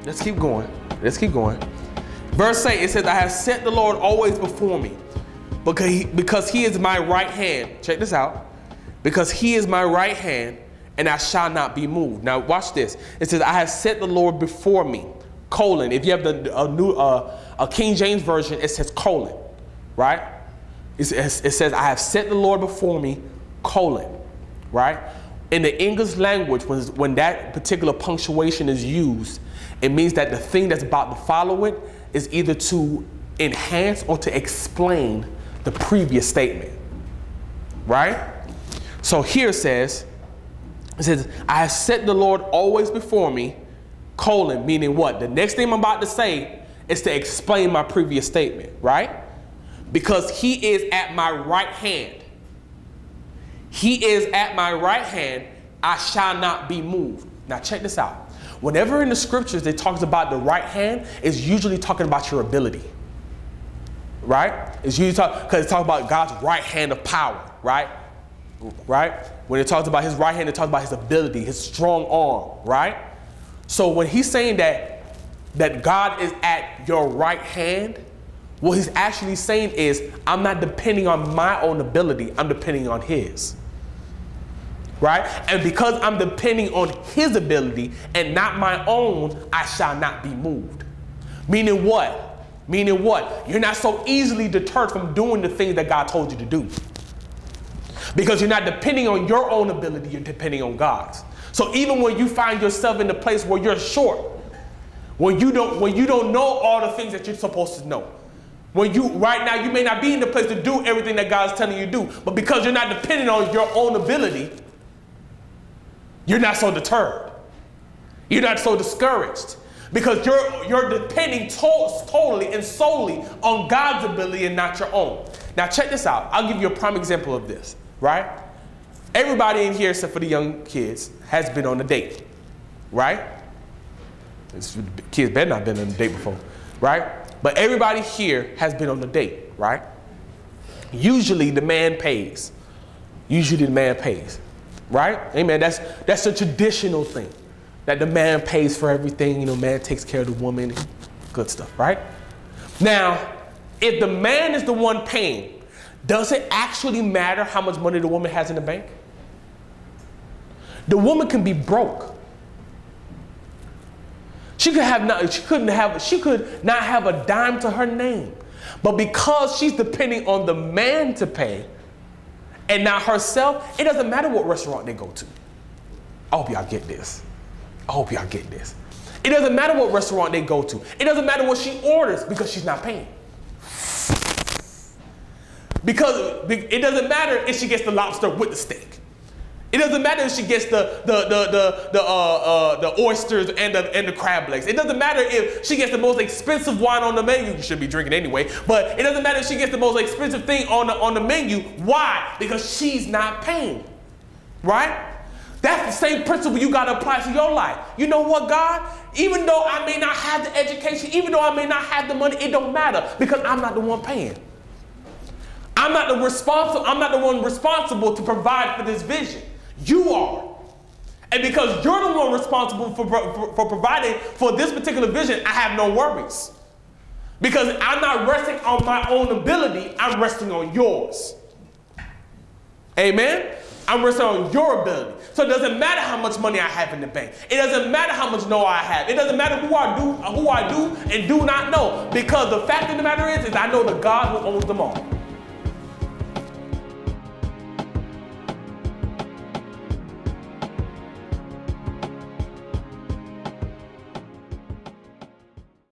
Let's keep going. Let's keep going. Verse 8, it says, I have set the Lord always before me, because he is my right hand. Check this out. Because he is my right hand, and I shall not be moved. Now watch this. It says, I have set the Lord before me, colon. If you have a King James version, it says colon, right? It says, I have set the Lord before me, colon, right? In the English language, when that particular punctuation is used, it means that the thing that's about to follow it is either to enhance or to explain the previous statement, right? So here it says, I have set the Lord always before me, colon, meaning what? The next thing I'm about to say is to explain my previous statement, right? Because he is at my right hand. He is at my right hand, I shall not be moved. Now check this out. Whenever in the scriptures it talks about the right hand, it's usually talking about your ability, right? It's usually because it's talking about God's right hand of power, right? Right? When it talks about his right hand, it talks about his ability, his strong arm, right? So when he's saying that God is at your right hand, what he's actually saying is, I'm not depending on my own ability, I'm depending on his. Right? And because I'm depending on his ability and not my own, I shall not be moved. Meaning what? Meaning what? You're not so easily deterred from doing the things that God told you to do. Because you're not depending on your own ability, you're depending on God's. So even when you find yourself in the place where you're short, when you don't know all the things that you're supposed to know, right now you may not be in the place to do everything that God's telling you to do, but because you're not dependent on your own ability, you're not so deterred. You're not so discouraged. Because you're depending totally and solely on God's ability and not your own. Now check this out. I'll give you a prime example of this, right? Everybody in here, except for the young kids, has been on a date, right? Kids better not have been on a date before, right? But everybody here has been on a date, right? Usually the man pays. Usually the man pays, right? Amen. That's a traditional thing. That the man pays for everything, man takes care of the woman, good stuff, right? Now, if the man is the one paying, does it actually matter how much money the woman has in the bank? The woman can be broke. She could not have a dime to her name. But because she's depending on the man to pay and not herself, it doesn't matter what restaurant they go to. I hope y'all get this. It doesn't matter what restaurant they go to. It doesn't matter what she orders because she's not paying. Because it doesn't matter if she gets the lobster with the steak. It doesn't matter if she gets the oysters and the crab legs. It doesn't matter if she gets the most expensive wine on the menu. You should be drinking anyway. But it doesn't matter if she gets the most expensive thing on the menu. Why? Because she's not paying. Right? That's the same principle you got to apply to your life. You know what, God? Even though I may not have the education, even though I may not have the money, it don't matter because I'm not the one paying. I'm not the one responsible to provide for this vision. You are. And because you're the one responsible for providing for this particular vision, I have no worries. Because I'm not resting on my own ability, I'm resting on yours. Amen? I'm resting on your ability. So it doesn't matter how much money I have in the bank. It doesn't matter how much know I have. It doesn't matter who I do and do not know. Because the fact of the matter is I know the God who owns them all.